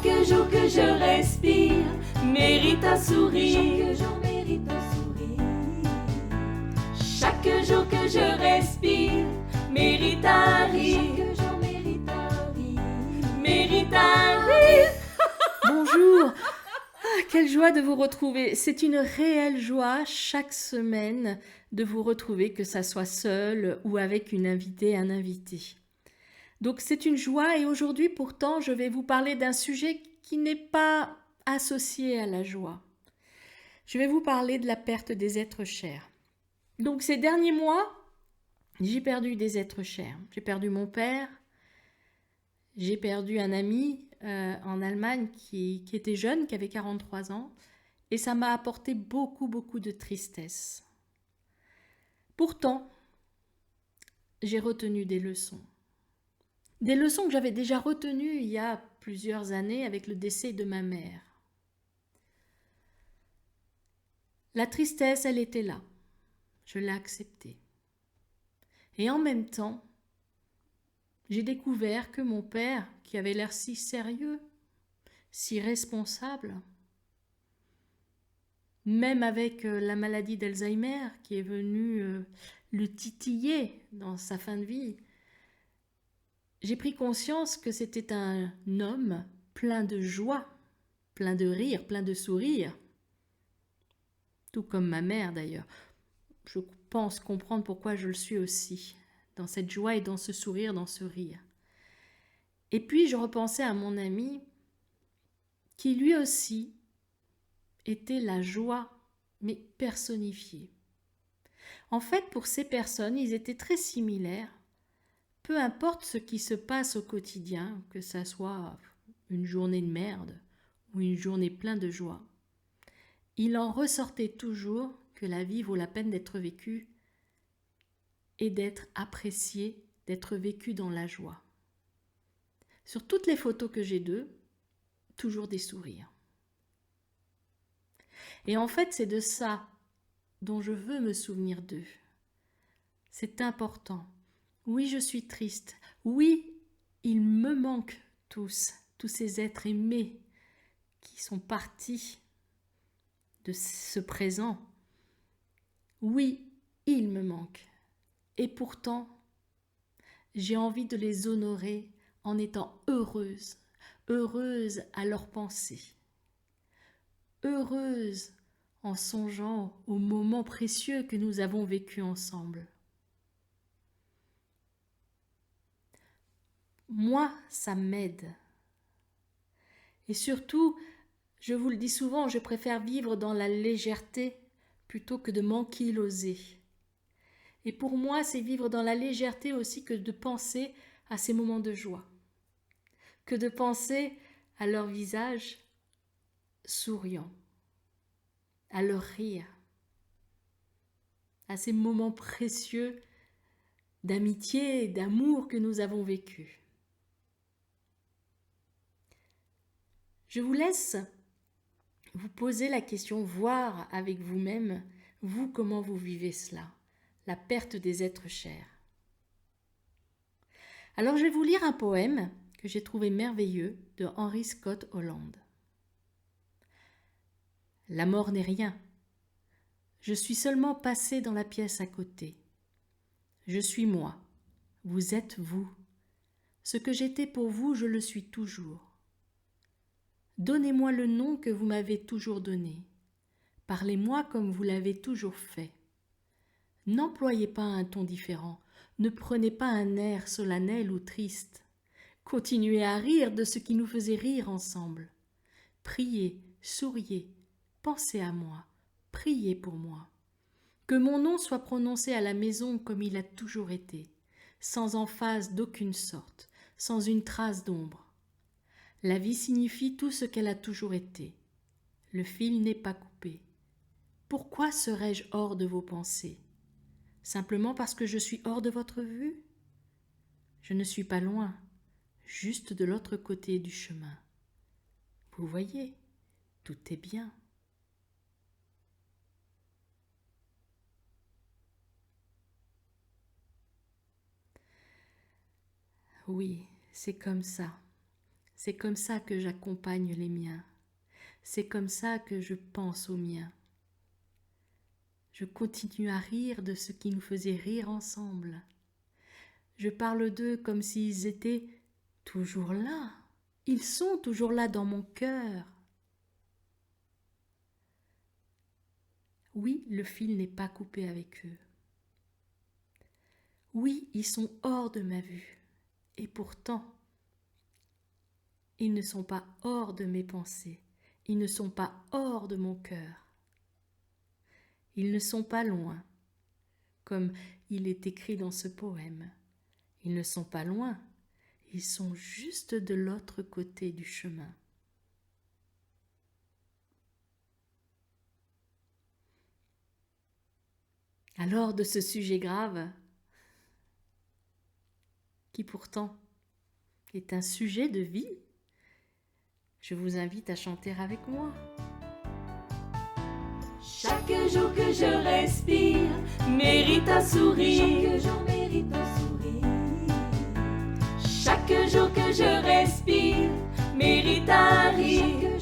Chaque jour que je respire mérite un sourire. Chaque jour mérite un sourire. Chaque jour que je respire mérite un rire. Chaque jour mérite un rire. Mérite un rire. Bonjour. Quelle joie de vous retrouver. C'est une réelle joie chaque semaine de vous retrouver, que ça soit seul ou avec une invitée, un invité. Donc c'est une joie et aujourd'hui pourtant je vais vous parler d'un sujet qui n'est pas associé à la joie. Je vais vous parler de la perte des êtres chers. Donc ces derniers mois, j'ai perdu des êtres chers. J'ai perdu mon père, j'ai perdu un ami en Allemagne qui était jeune, qui avait 43 ans, et ça m'a apporté beaucoup de tristesse. Pourtant, j'ai retenu des leçons. Des leçons que j'avais déjà retenues il y a plusieurs années avec le décès de ma mère. La tristesse, elle était là. Je l'ai acceptée. Et en même temps, j'ai découvert que mon père, qui avait l'air si sérieux, si responsable, même avec la maladie d'Alzheimer qui est venue le titiller dans sa fin de vie, j'ai pris conscience que c'était un homme plein de joie, plein de rire, plein de sourires, tout comme ma mère d'ailleurs. Je pense comprendre pourquoi je le suis aussi, dans cette joie et dans ce sourire, dans ce rire. Et puis je repensais à mon ami qui lui aussi était la joie, mais personnifiée. En fait, pour ces personnes, ils étaient très similaires. Peu importe ce qui se passe au quotidien, que ça soit une journée de merde ou une journée pleine de joie, il en ressortait toujours que la vie vaut la peine d'être vécue et d'être appréciée, d'être vécue dans la joie. Sur toutes les photos que j'ai d'eux, toujours des sourires. Et en fait, c'est de ça dont je veux me souvenir d'eux. C'est important. Oui, je suis triste. Oui, il me manque tous ces êtres aimés qui sont partis de ce présent. Oui, il me manque. Et pourtant, j'ai envie de les honorer en étant heureuse, heureuse à leur pensée, heureuse en songeant aux moments précieux que nous avons vécus ensemble. Moi, ça m'aide. Et surtout, je vous le dis souvent, je préfère vivre dans la légèreté plutôt que de m'enkyloser. Et pour moi, c'est vivre dans la légèreté aussi que de penser à ces moments de joie, que de penser à leur visage souriant, à leur rire, à ces moments précieux d'amitié et d'amour que nous avons vécus. Je vous laisse vous poser la question, voir avec vous-même, vous, comment vous vivez cela, la perte des êtres chers. Alors je vais vous lire un poème que j'ai trouvé merveilleux de Henry Scott Holland. La mort n'est rien. Je suis seulement passé dans la pièce à côté. Je suis moi. Vous êtes vous. Ce que j'étais pour vous, je le suis toujours. Donnez-moi le nom que vous m'avez toujours donné. Parlez-moi comme vous l'avez toujours fait. N'employez pas un ton différent. Ne prenez pas un air solennel ou triste. Continuez à rire de ce qui nous faisait rire ensemble. Priez, souriez, pensez à moi, priez pour moi. Que mon nom soit prononcé à la maison comme il a toujours été, sans emphase d'aucune sorte, sans une trace d'ombre. La vie signifie tout ce qu'elle a toujours été. Le fil n'est pas coupé. Pourquoi serais-je hors de vos pensées? Simplement parce que je suis hors de votre vue? Je ne suis pas loin, juste de l'autre côté du chemin. Vous voyez, tout est bien. Oui, c'est comme ça. C'est comme ça que j'accompagne les miens. C'est comme ça que je pense aux miens. Je continue à rire de ce qui nous faisait rire ensemble. Je parle d'eux comme s'ils étaient toujours là. Ils sont toujours là dans mon cœur. Oui, le fil n'est pas coupé avec eux. Oui, ils sont hors de ma vue. Et pourtant, ils ne sont pas hors de mes pensées. Ils ne sont pas hors de mon cœur. Ils ne sont pas loin, comme il est écrit dans ce poème. Ils ne sont pas loin, ils sont juste de l'autre côté du chemin. Alors de ce sujet grave, qui pourtant est un sujet de vie, je vous invite à chanter avec moi. Chaque jour que je respire mérite un sourire. Chaque jour mérite un sourire. Chaque jour que je respire mérite un rire.